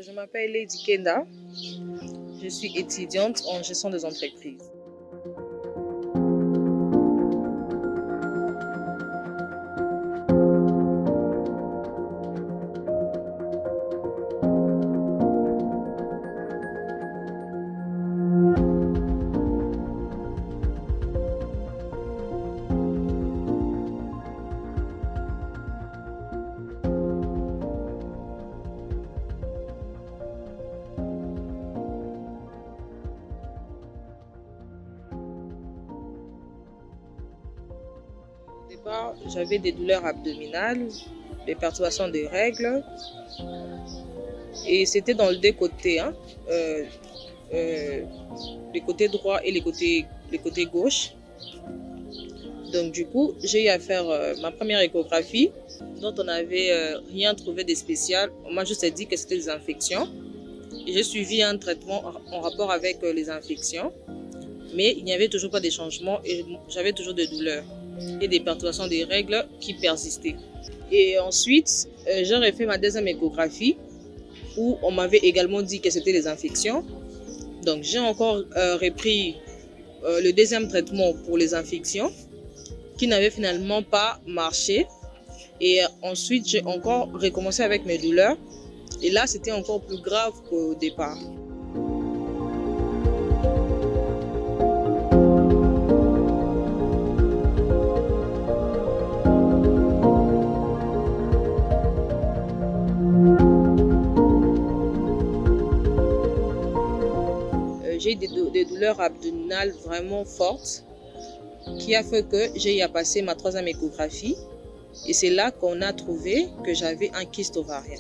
Je m'appelle Lady Kenda. Je suis étudiante en gestion des entreprises. Au départ, j'avais des douleurs abdominales, des perturbations des règles, et c'était dans les deux côtés, les côtés droit et les côtés gauche. Donc du coup, j'ai eu à faire ma première échographie, dont on n'avait rien trouvé de spécial. On m'a juste dit que c'était des infections. Et j'ai suivi un traitement en rapport avec les infections, mais il n'y avait toujours pas de changement et j'avais toujours des douleurs et des perturbations des règles qui persistaient. Et ensuite, j'ai refait ma deuxième échographie où on m'avait également dit que c'était des infections. Donc j'ai encore repris le deuxième traitement pour les infections qui n'avait finalement pas marché. Et ensuite, j'ai encore recommencé avec mes douleurs. Et là, c'était encore plus grave qu'au départ. J'ai eu des douleurs abdominales vraiment fortes qui a fait que j'ai eu à passer ma troisième échographie. Et c'est là qu'on a trouvé que j'avais un kyste ovarien.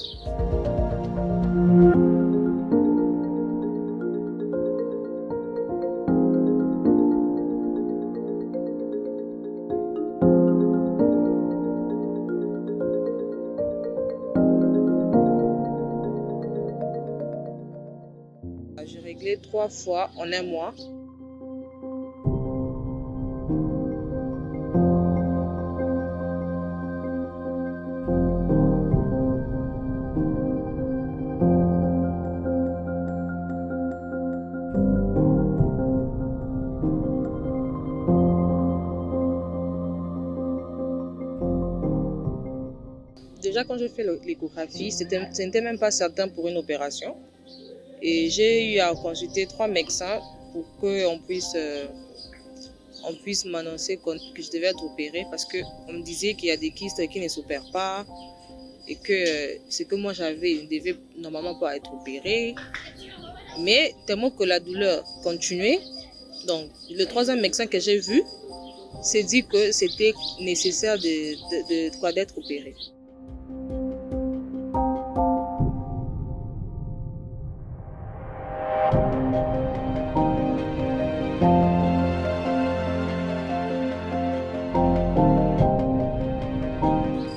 J'ai réglé 3 fois en un mois. Déjà, quand j'ai fait l'échographie, ce n'était même pas certain pour une opération. Et j'ai eu à consulter 3 médecins pour qu'on puisse m'annoncer que je devais être opérée parce qu'on me disait qu'il y a des kystes qui ne s'opèrent pas et que ce que moi j'avais ne devait normalement pas être opéré. Mais tellement que la douleur continuait, donc le troisième médecin que j'ai vu s'est dit que c'était nécessaire d'être opéré.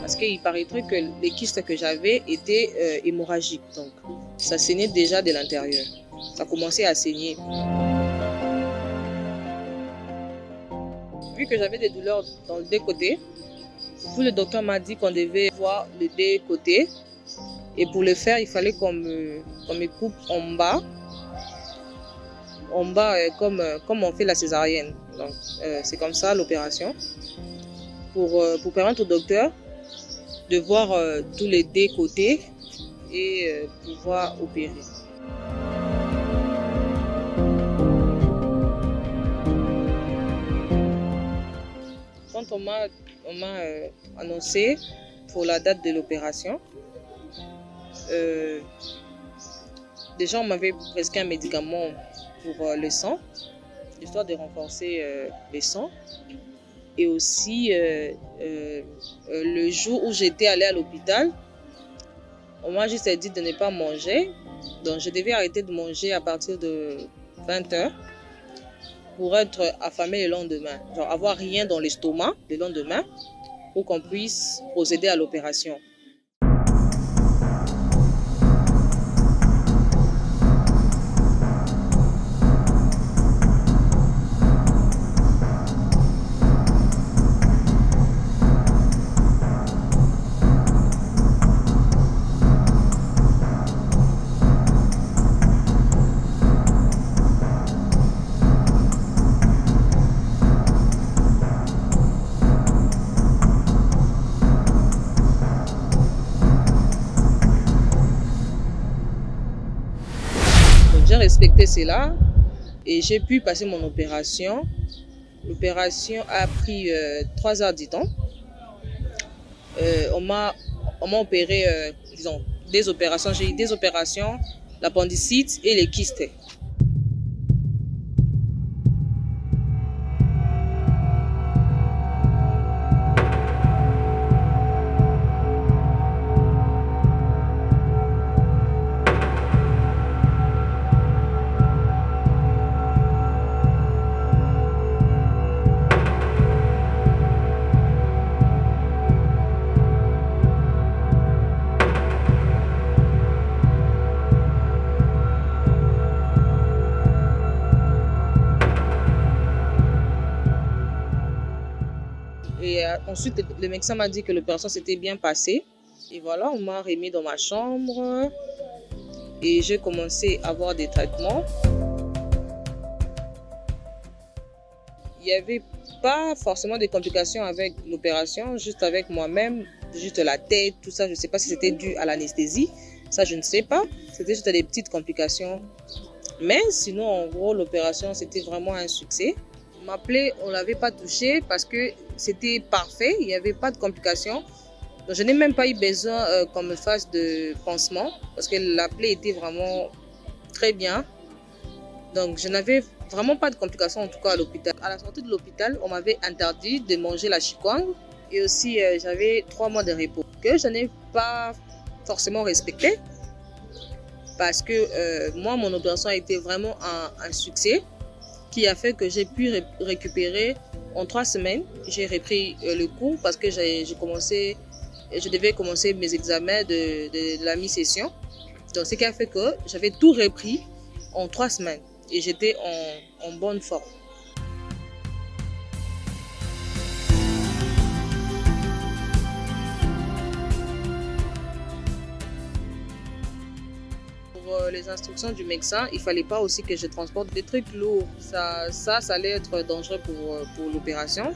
Parce qu'il paraîtrait que les kystes que j'avais étaient hémorragiques. Donc, ça saignait déjà de l'intérieur. Ça commençait à saigner. Vu que j'avais des douleurs dans les deux côtés, le docteur m'a dit qu'on devait voir les deux côtés. Et pour le faire, il fallait qu'on me coupe en bas. En bas, comme on fait la césarienne. Donc, c'est comme ça l'opération. Pour permettre au docteur de voir tous les deux côtés et pouvoir opérer. Quand on m'a annoncé pour la date de l'opération, déjà on m'avait prescrit un médicament pour le sang, histoire de renforcer le sang. Et aussi, le jour où j'étais allée à l'hôpital, on m'a juste dit de ne pas manger. Donc, je devais arrêter de manger à partir de 20 h. pour être affamé le lendemain, genre avoir rien dans l'estomac le lendemain pour qu'on puisse procéder à l'opération. Donc j'ai respecté cela et j'ai pu passer mon opération. L'opération a pris 3 heures du temps. On m'a opéré, disons, des opérations. J'ai eu des opérations, l'appendicite et les kystes. Et ensuite, le médecin m'a dit que l'opération s'était bien passée. Et voilà, on m'a remis dans ma chambre et j'ai commencé à avoir des traitements. Il n'y avait pas forcément de complications avec l'opération, juste avec moi-même, juste la tête, tout ça. Je ne sais pas si c'était dû à l'anesthésie, ça je ne sais pas. C'était juste des petites complications. Mais sinon, en gros, l'opération, c'était vraiment un succès. Ma plaie, on ne l'avait pas touchée parce que c'était parfait, il n'y avait pas de complications. Donc, je n'ai même pas eu besoin qu'on me fasse de pansement parce que la plaie était vraiment très bien. Donc, je n'avais vraiment pas de complications, en tout cas à l'hôpital. À la sortie de l'hôpital, on m'avait interdit de manger la chikwang et aussi j'avais 3 mois de repos que je n'ai pas forcément respecté parce que moi, mon opération a été vraiment un succès qui a fait que j'ai pu récupérer en 3 semaines. J'ai repris le cours parce que je devais commencer mes examens de la mi-session. Donc, ce qui a fait que j'avais tout repris en 3 semaines et j'étais en bonne forme. Pour les instructions du médecin, il ne fallait pas aussi que je transporte des trucs lourds. Ça allait être dangereux pour l'opération.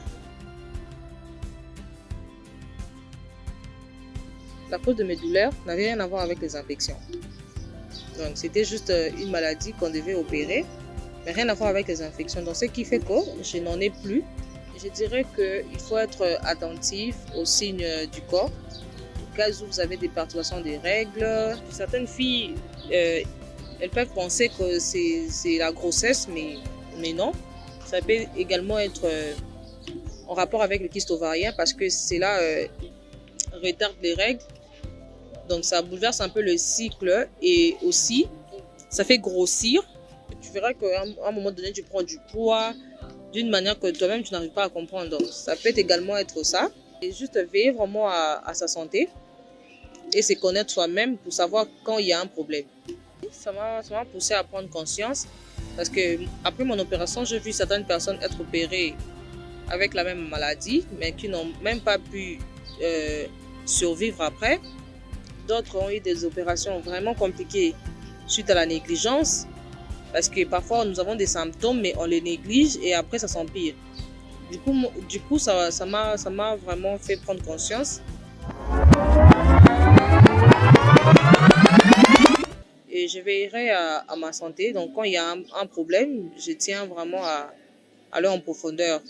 La cause de mes douleurs n'avait rien à voir avec les infections. Donc, c'était juste une maladie qu'on devait opérer, mais rien à voir avec les infections. Donc, ce qui fait que je n'en ai plus. Je dirais qu'il faut être attentif aux signes du corps. Au cas où vous avez des perturbations des règles. Certaines filles, elles peuvent penser que c'est la grossesse, mais non. Ça peut également être en rapport avec le kyste ovarien parce que cela retarde les règles. Donc, ça bouleverse un peu le cycle et aussi, ça fait grossir. Tu verras qu'à un moment donné, tu prends du poids d'une manière que toi-même, tu n'arrives pas à comprendre. Donc, ça peut également être ça. Et juste veiller vraiment à sa santé et se connaître soi-même pour savoir quand il y a un problème. Ça m'a poussé à prendre conscience parce que après mon opération, j'ai vu certaines personnes être opérées avec la même maladie, mais qui n'ont même pas pu survivre après. D'autres ont eu des opérations vraiment compliquées suite à la négligence parce que parfois nous avons des symptômes mais on les néglige et après ça s'empire. Du coup ça m'a vraiment fait prendre conscience. Et je veillerai à ma santé. Donc quand il y a un problème, je tiens vraiment à aller en profondeur.